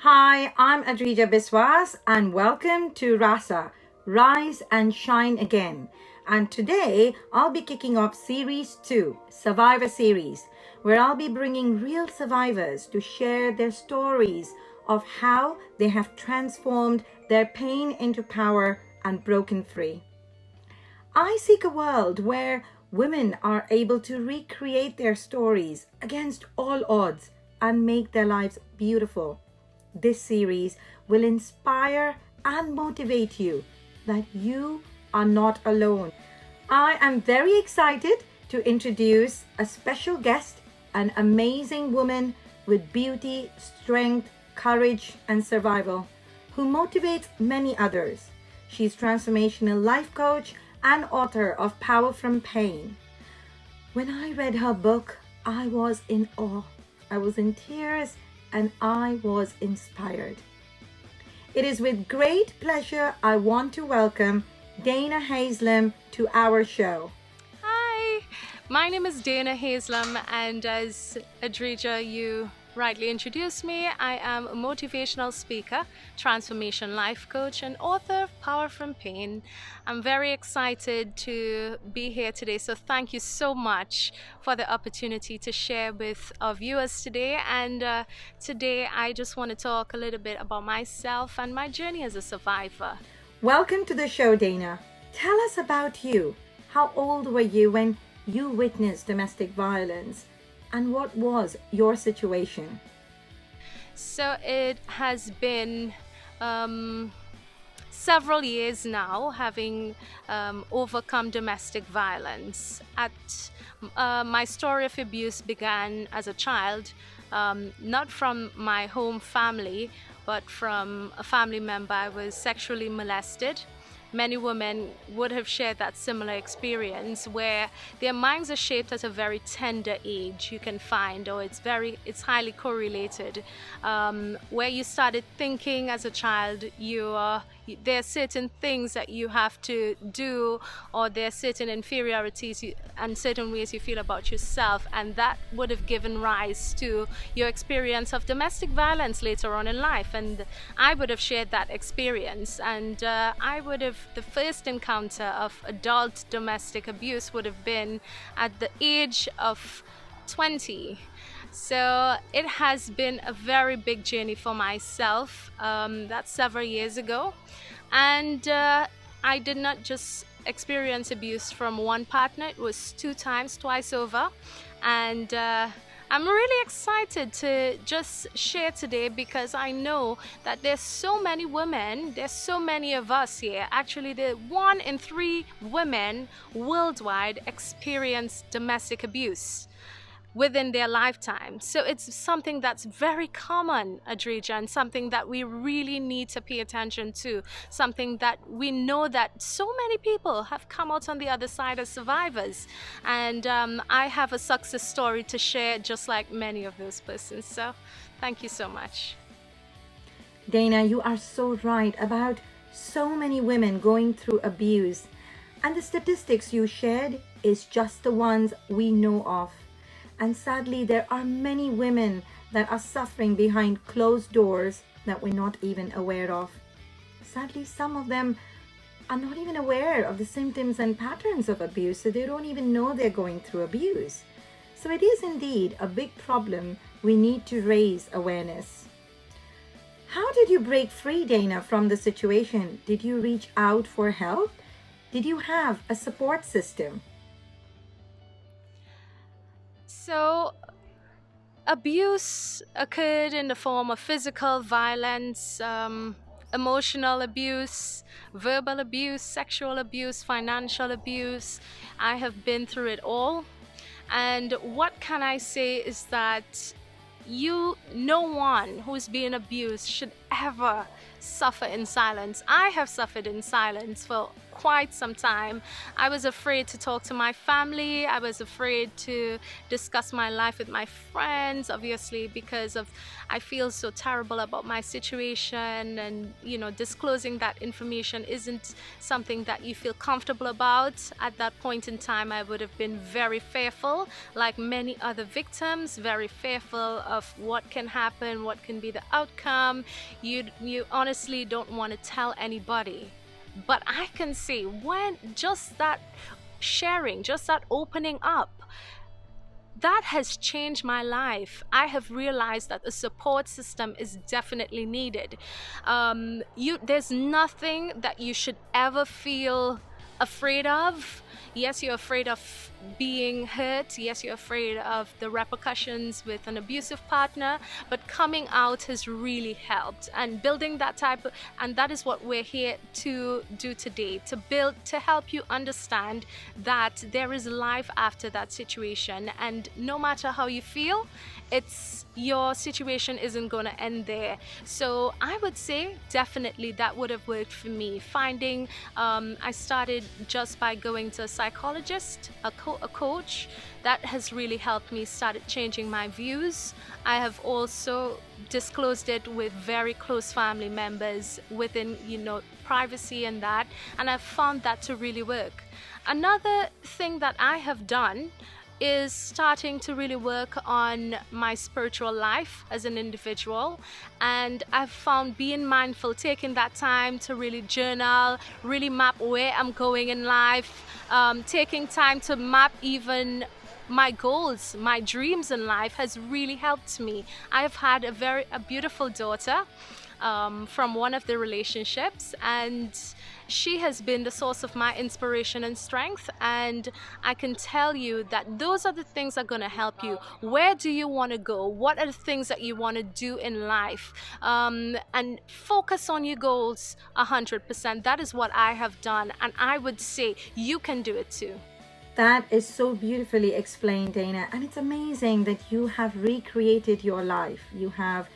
Hi, I'm Adrija Biswas and welcome to Rasa, Rise and Shine Again. And today I'll be kicking off Series 2, Survivor Series, where I'll be bringing real survivors to share their stories of how they have transformed their pain into power and broken free. I seek a world where women are able to recreate their stories against all odds and make their lives beautiful. This series will inspire and motivate you that you are not alone. I am very excited to introduce a special guest, an amazing woman with beauty, strength, courage, and survival who motivates many others. She's transformational life coach and author of Power from Pain. When I read her book, I was in awe. I was in tears and I was inspired. It is with great pleasure I want to welcome Dana Haselum to our show. Hi, my name is Dana Haselum, and as Adrija, you rightly introduced me, I am a motivational speaker, transformation life coach, and author of Power from Pain. I'm very excited to be here today, so thank you so much for the opportunity to share with our viewers today. And today, I just want to talk a little bit about myself and my journey as a survivor. Welcome to the show, Dana. Tell us about you. How old were you when you witnessed domestic violence? And what was your situation? So it has been several years now having overcome domestic violence. My story of abuse began as a child, not from my home family, but from a family member. I was sexually molested. Many women would have shared that similar experience where their minds are shaped at a very tender age, you can find, or it's highly correlated. Where you started thinking as a child, there are certain things that you have to do, or there are certain inferiorities and certain ways you feel about yourself, and that would have given rise to your experience of domestic violence later on in life. And I would have shared that experience, and the first encounter of adult domestic abuse would have been at the age of 20. So it has been a very big journey for myself. That's several years ago. And I did not just experience abuse from one partner, it was two times, twice over. And I'm really excited to just share today because I know that there's so many women, there's so many of us here. Actually, the 1 in 3 women worldwide experience domestic abuse within their lifetime. So it's something that's very common, Adrija, and something that we really need to pay attention to, something that we know that so many people have come out on the other side as survivors. And I have a success story to share just like many of those persons. So thank you so much. Dana, you are so right about so many women going through abuse. And the statistics you shared is just the ones we know of. And sadly, there are many women that are suffering behind closed doors that we're not even aware of. Sadly, some of them are not even aware of the symptoms and patterns of abuse, so they don't even know they're going through abuse. So it is indeed a big problem. We need to raise awareness. How did you break free, Dana, from the situation? Did you reach out for help? Did you have a support system? So, abuse occurred in the form of physical violence, emotional abuse, verbal abuse, sexual abuse, financial abuse. I have been through it all. And what can I say is that no one who's being abused should ever suffer in silence. I have suffered in silence for quite some time. I was afraid to talk to my family. I was afraid to discuss my life with my friends, obviously, because of I feel so terrible about my situation, and disclosing that information isn't something that you feel comfortable about. At that point in time, I would have been very fearful, like many other victims, very fearful of what can happen, what can be the outcome. You honestly don't want to tell anybody. But I can see when just that sharing, just that opening up, that has changed my life. I have realized that a support system is definitely needed. There's nothing that you should ever feel afraid of. Yes, you're afraid of being hurt. Yes, you're afraid of the repercussions with an abusive partner, but coming out has really helped, and building that and that is what we're here to do today, to help you understand that there is life after that situation, and no matter how you feel, your situation isn't going to end there. So I would say definitely that would have worked for me. I started just by going to a psychologist, a coach. That has really helped me started changing my views. I have also disclosed it with very close family members within privacy and that, and I've found that to really work. Another thing that I have done is starting to really work on my spiritual life as an individual. And I've found being mindful, taking that time to really journal, really map where I'm going in life, taking time to map even my goals, my dreams in life has really helped me. I have had a beautiful daughter from one of the relationships, and she has been the source of my inspiration and strength. And I can tell you that those are the things that are going to help you. Where do you want to go? What are the things that you want to do in life? And focus on your goals 100%. That is what I have done, and I would say you can do it too. That is so beautifully explained, Dana. And it's amazing that you have recreated your life. You have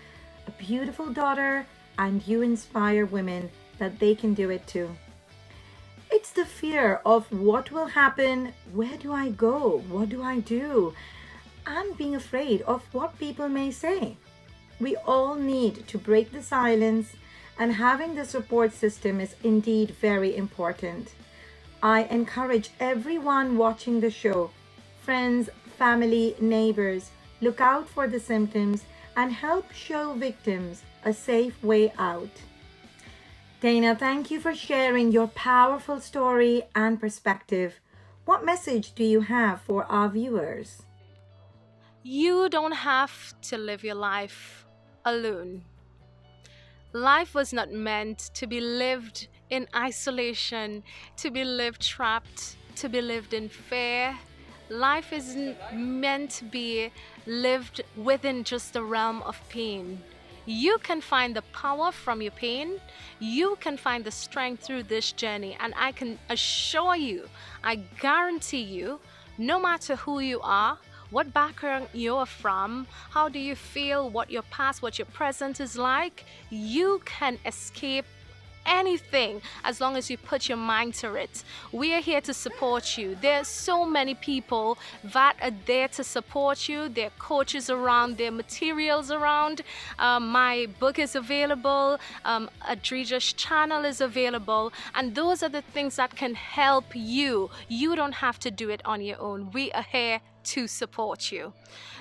a beautiful daughter, and you inspire women that they can do it too. It's the fear of what will happen, where do I go, what do I do, and being afraid of what people may say. We all need to break the silence, and having the support system is indeed very important. I encourage everyone watching the show, friends, family, neighbors, look out for the symptoms and help show victims a safe way out. Dana, thank you for sharing your powerful story and perspective. What message do you have for our viewers? You don't have to live your life alone. Life was not meant to be lived in isolation, to be lived trapped, to be lived in fear. Life isn't meant to be lived within just the realm of pain. You can find the power from your pain. You can find the strength through this journey. And I can assure you, I guarantee you, no matter who you are, what background you're from, how do you feel, what your past, what your present is like, you can escape anything as long as you put your mind to it. We are here to support you. There are so many people that are there to support you. There are coaches around, there are materials around. My book is available. Adrija's channel is available. And those are the things that can help you. You don't have to do it on your own. We are here to support you.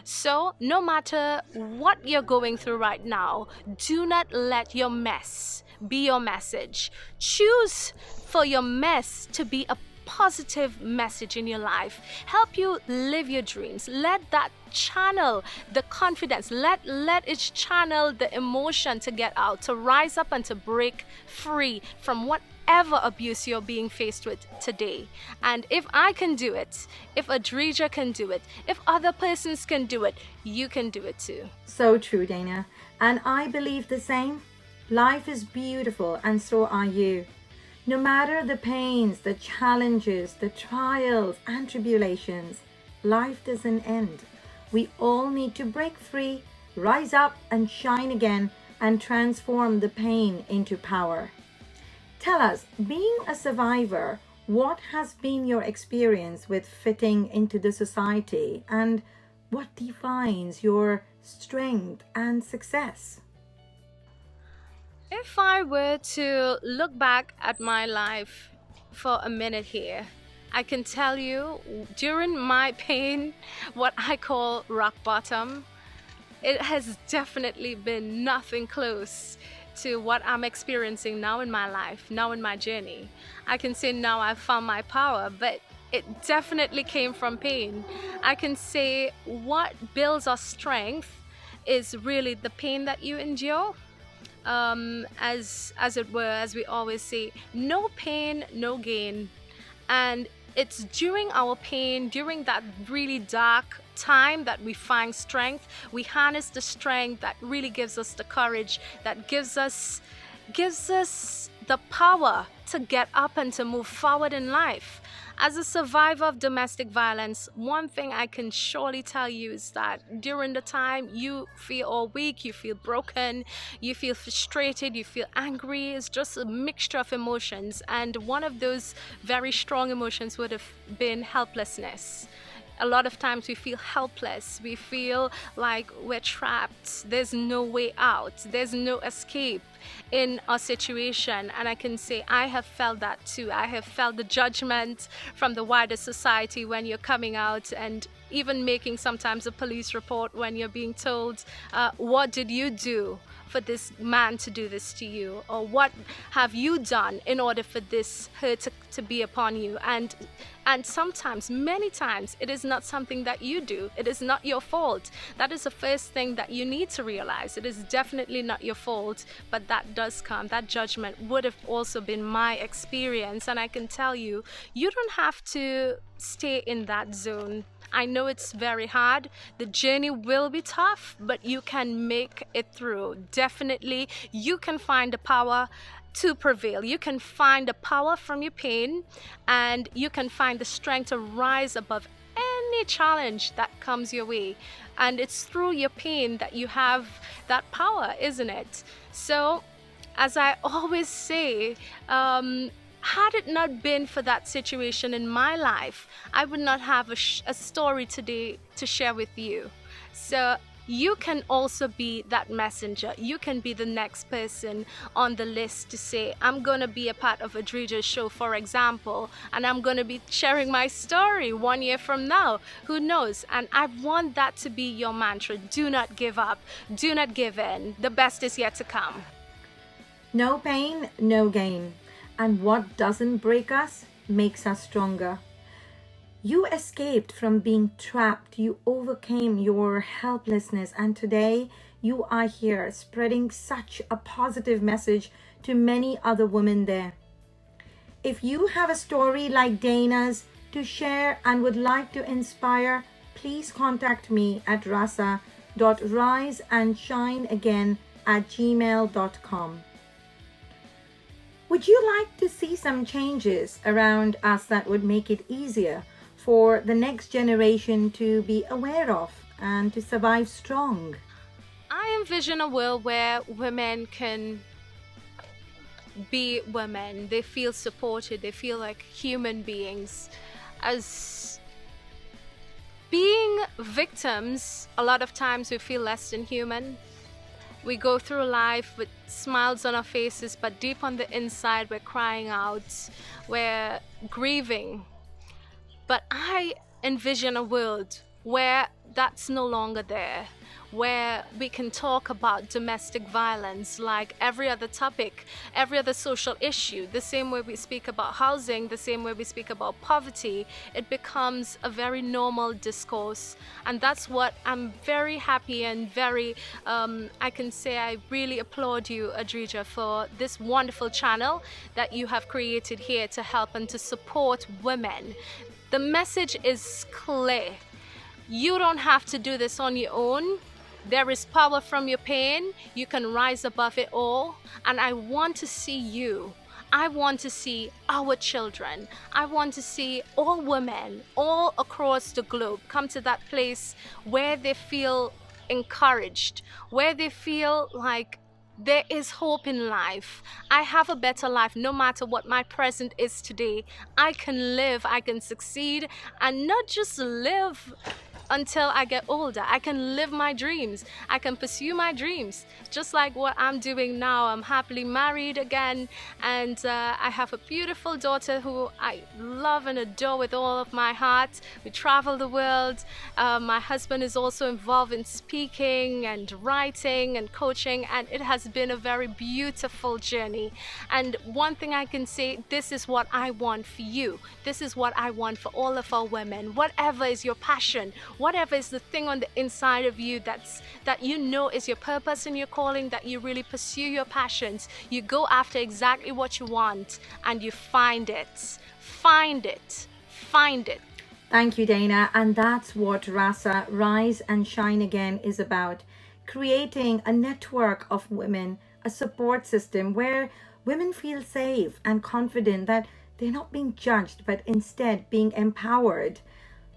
So no matter what you're going through right now, do not let your mess be your message. Choose for your mess to be a positive message in your life. Help you live your dreams. Let that channel the confidence. Let it channel the emotion to get out, to rise up and to break free from whatever abuse you're being faced with today. And if I can do it, if Adrija can do it, if other persons can do it, you can do it too. So true, Dana. And I believe the same. Life is beautiful, and so are you. No matter the pains, the challenges, the trials and tribulations, life doesn't end. We all need to break free, rise up and shine again, and transform the pain into power. Tell us, being a survivor, what has been your experience with fitting into the society and what defines your strength and success? If I were to look back at my life for a minute here, I can tell you during my pain, what I call rock bottom, it has definitely been nothing close to what I'm experiencing now in my life, now in my journey. I can say now I've found my power, but it definitely came from pain. I can say what builds our strength is really the pain that you endure. As it were, as we always say, no pain, no gain. And it's during our pain, during that really dark time, that we find strength. We harness the strength that really gives us the courage, that gives us the power to get up and to move forward in life. As a survivor of domestic violence, one thing I can surely tell you is that during the time you feel all weak, you feel broken, you feel frustrated, you feel angry, it's just a mixture of emotions. And one of those very strong emotions would have been helplessness. A lot of times we feel helpless. We feel like we're trapped. There's no way out. There's no escape in a situation. And I can say I have felt that too. I have felt the judgment from the wider society when you're coming out, and even making sometimes a police report when you're being told, what did you do for this man to do this to you? Or what have you done in order for this hurt to be upon you? And sometimes, many times, it is not something that you do. It is not your fault. That is the first thing that you need to realize. It is definitely not your fault, but that does come. That judgment would have also been my experience. And I can tell you, you don't have to stay in that zone. I know it's very hard. The journey will be tough, but you can make it through. Definitely, you can find the power to prevail. You can find the power from your pain, and you can find the strength to rise above any challenge that comes your way. And it's through your pain that you have that power, isn't it? So, as I always say, had it not been for that situation in my life, I would not have a story today to share with you. So you can also be that messenger. You can be the next person on the list to say, I'm going to be a part of Adrija's show, for example, and I'm going to be sharing my story 1 year from now. Who knows? And I want that to be your mantra. Do not give up. Do not give in. The best is yet to come. No pain, no gain. And what doesn't break us makes us stronger. You escaped from being trapped. You overcame your helplessness. And today you are here spreading such a positive message to many other women there. If you have a story like Dana's to share and would like to inspire, please contact me at rasa.riseandshineagain@gmail.com. Would you like to see some changes around us that would make it easier for the next generation to be aware of and to survive strong? I envision a world where women can be women. They feel supported. They feel like human beings. As being victims, a lot of times we feel less than human. We go through life with smiles on our faces, but deep on the inside, we're crying out, we're grieving. But I envision a world where that's no longer there, where we can talk about domestic violence like every other topic, every other social issue. The same way we speak about housing, the same way we speak about poverty, it becomes a very normal discourse. And that's what I'm very happy and very, I can say I really applaud you, Adrija, for this wonderful channel that you have created here to help and to support women. The message is clear. You don't have to do this on your own. There is power from your pain. You can rise above it all. And I want to see you. I want to see our children. I want to see all women all across the globe come to that place where they feel encouraged, where they feel like There is hope in life. I have a better life no matter what my present is today. I can live, I can succeed, and not just live until I get older. I can live my dreams. I can pursue my dreams. Just like what I'm doing now. I'm happily married again, and I have a beautiful daughter who I love and adore with all of my heart. We travel the world. My husband is also involved in speaking and writing and coaching, and it has been a very beautiful journey. And one thing I can say, this is what I want for you. This is what I want for all of our women. Whatever is your passion, whatever is the thing on the inside of you that you know is your purpose and your calling, that you really pursue your passions. You go after exactly what you want and you find it. Find it. Find it. Thank you, Dana. And that's what Rasa Rise and Shine Again is about. Creating a network of women, a support system where women feel safe and confident that they're not being judged, but instead being empowered.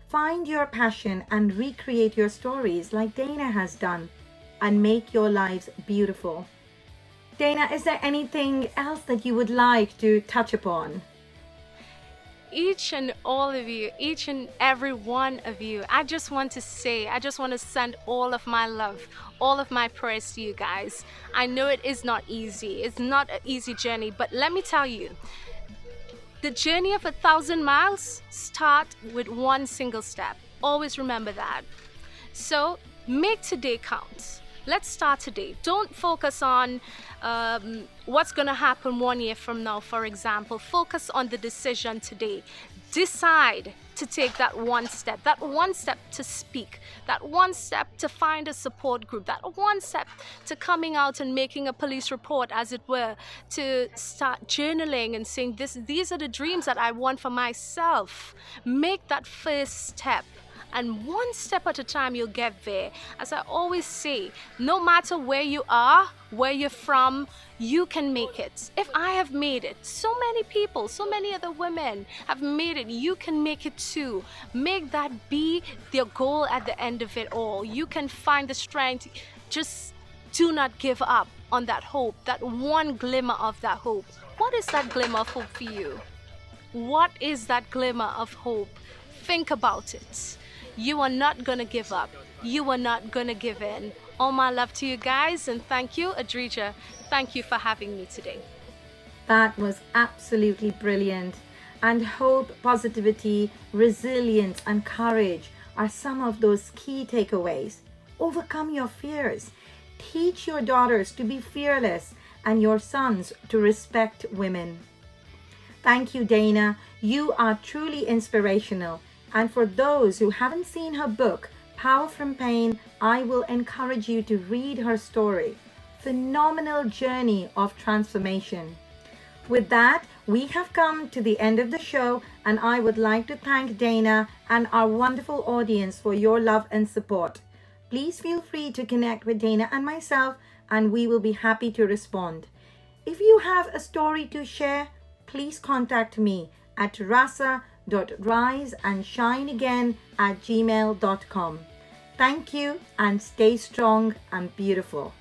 Find your passion and recreate your stories like Dana has done and make your lives beautiful. Dana, is there anything else that you would like to touch upon? Each and all of you, each and every one of you, I just want to send all of my love, all of my prayers to you guys. I know it is not easy. It's not an easy journey, but let me tell you, the journey of 1,000 miles starts with one single step. Always remember that. So make today count. Let's start today. Don't focus on what's going to happen 1 year from now, for example. Focus on the decision today. Decide to take that one step to speak, that one step to find a support group, that one step to coming out and making a police report, as it were, to start journaling and saying, these are the dreams that I want for myself. Make that first step. And one step at a time, you'll get there. As I always say, no matter where you are, where you're from, you can make it. If I have made it, so many people, so many other women have made it. You can make it too. Make that be your goal at the end of it all. You can find the strength. Just do not give up on that hope, that one glimmer of that hope. What is that glimmer of hope for you? What is that glimmer of hope? Think about it. You are not going to give up. You are not going to give in. All my love to you guys, and thank you, Adrija. Thank you for having me today. That was absolutely brilliant. And hope, positivity, resilience, and courage are some of those key takeaways. Overcome your fears. Teach your daughters to be fearless and your sons to respect women. Thank you, Dana. You are truly inspirational. And for those who haven't seen her book, Power from Pain, I will encourage you to read her story. Phenomenal journey of transformation. With that, we have come to the end of the show, and I would like to thank Dana and our wonderful audience for your love and support. Please feel free to connect with Dana and myself, and we will be happy to respond. If you have a story to share, please contact me at rasa.riseandshineagain@gmail.com. Thank you, and stay strong and beautiful.